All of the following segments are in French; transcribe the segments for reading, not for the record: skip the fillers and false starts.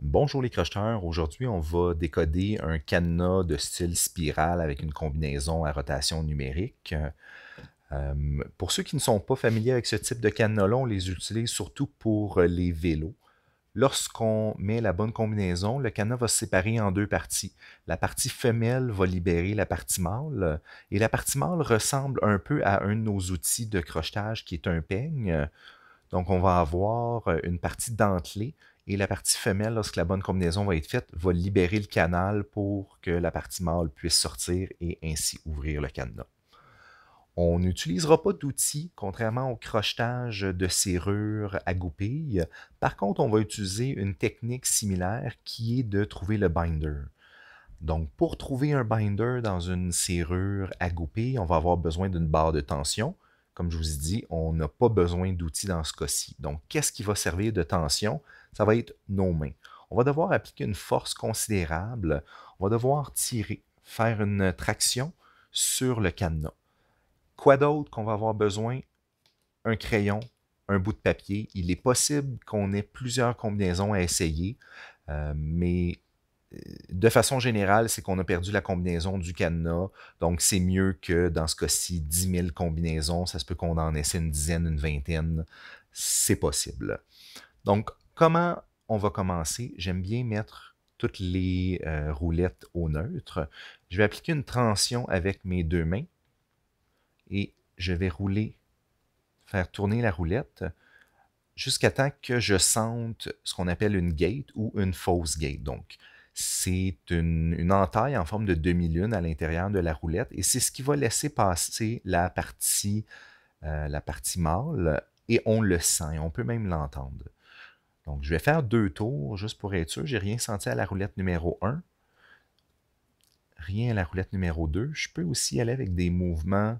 Bonjour les crocheteurs, aujourd'hui on va décoder un cadenas de style spirale avec une combinaison à rotation numérique. Pour ceux qui ne sont pas familiers avec ce type de cadenas-là, on les utilise surtout pour les vélos. Lorsqu'on met la bonne combinaison, le cadenas va se séparer en deux parties. La partie femelle va libérer la partie mâle, et la partie mâle ressemble un peu à un de nos outils de crochetage qui est un peigne. Donc, on va avoir une partie dentelée et la partie femelle, lorsque la bonne combinaison va être faite, va libérer le canal pour que la partie mâle puisse sortir et ainsi ouvrir le cadenas. On n'utilisera pas d'outils, contrairement au crochetage de serrure à goupille. Par contre, on va utiliser une technique similaire qui est de trouver le binder. Donc, pour trouver un binder dans une serrure à goupille, on va avoir besoin d'une barre de tension. Comme je vous ai dit, on n'a pas besoin d'outils dans ce cas-ci. Donc, qu'est-ce qui va servir de tension? Ça va être nos mains. On va devoir appliquer une force considérable. On va devoir tirer, faire une traction sur le cadenas. Quoi d'autre qu'on va avoir besoin? Un crayon, un bout de papier. Il est possible qu'on ait plusieurs combinaisons à essayer, mais de façon générale, c'est qu'on a perdu la combinaison du cadenas. Donc, c'est mieux que dans ce cas-ci, 10 000 combinaisons. Ça se peut qu'on en essaie une dizaine, une vingtaine. C'est possible. Donc, comment on va commencer? J'aime bien mettre toutes les roulettes au neutre. Je vais appliquer une tension avec mes deux mains et je vais rouler, faire tourner la roulette jusqu'à temps que je sente ce qu'on appelle une gate ou une fausse gate. Donc, c'est une entaille en forme de demi-lune à l'intérieur de la roulette et c'est ce qui va laisser passer la partie mâle et on le sent et on peut même l'entendre. Donc, je vais faire 2 tours juste pour être sûr. J'ai rien senti à la roulette numéro 1, rien à la roulette numéro 2. Je peux aussi aller avec des mouvements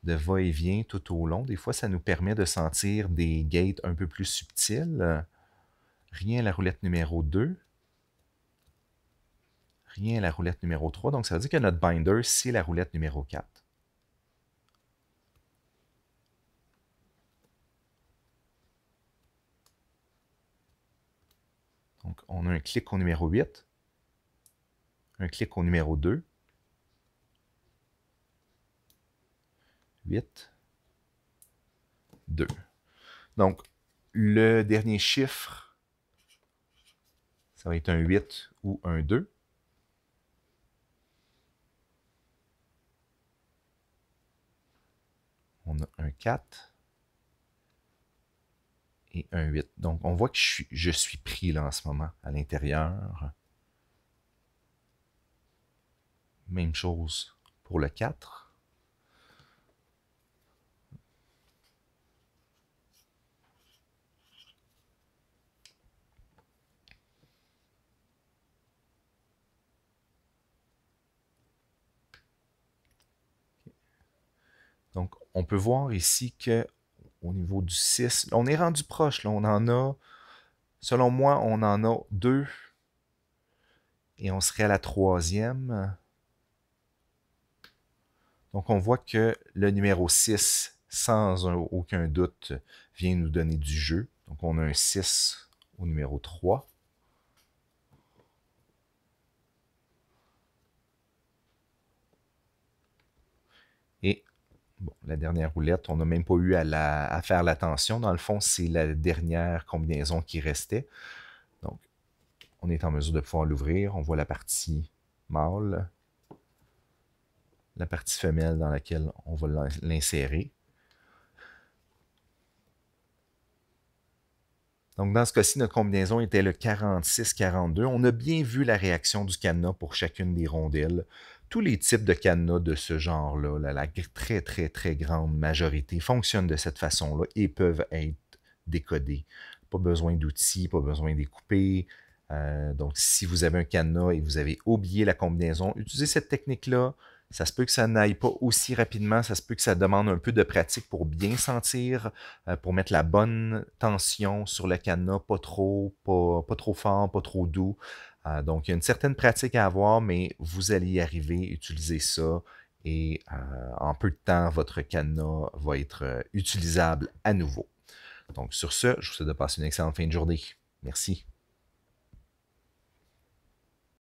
de va-et-vient tout au long. Des fois, ça nous permet de sentir des gates un peu plus subtiles. Rien à la roulette numéro 2. Rien à la roulette numéro 3. Donc, ça veut dire que notre binder, c'est la roulette numéro 4. Donc, on a un clic au numéro 8. Un clic au numéro 2. 8. 2. Donc, le dernier chiffre, ça va être un 8 ou un 2. On a un 4 et un 8. Donc, on voit que je suis pris là en ce moment à l'intérieur. Même chose pour le 4. Donc, on peut voir ici que au niveau du 6, on est rendu proche. Là, on en a, selon moi, on en a 2 et on serait à la 3e. Donc, on voit que le numéro 6, sans aucun doute, vient nous donner du jeu. Donc, on a un 6 au numéro 3. Et bon, la dernière roulette, on n'a même pas eu à faire l'attention. Dans le fond, c'est la dernière combinaison qui restait. Donc, on est en mesure de pouvoir l'ouvrir. On voit la partie mâle, la partie femelle dans laquelle on va l'insérer. Donc, dans ce cas-ci, notre combinaison était le 46-42. On a bien vu la réaction du cadenas pour chacune des rondelles. Tous les types de cadenas de ce genre-là, la très, très, très grande majorité, fonctionnent de cette façon-là et peuvent être décodés. Pas besoin d'outils, pas besoin de les couper. Donc, si vous avez un cadenas et vous avez oublié la combinaison, utilisez cette technique-là. Ça se peut que ça n'aille pas aussi rapidement, ça se peut que ça demande un peu de pratique pour bien sentir, pour mettre la bonne tension sur le cadenas, pas trop fort, pas trop doux. Donc, il y a une certaine pratique à avoir, mais vous allez y arriver, utiliser ça et en peu de temps, votre cadenas va être utilisable à nouveau. Donc, sur ce, je vous souhaite de passer une excellente fin de journée. Merci.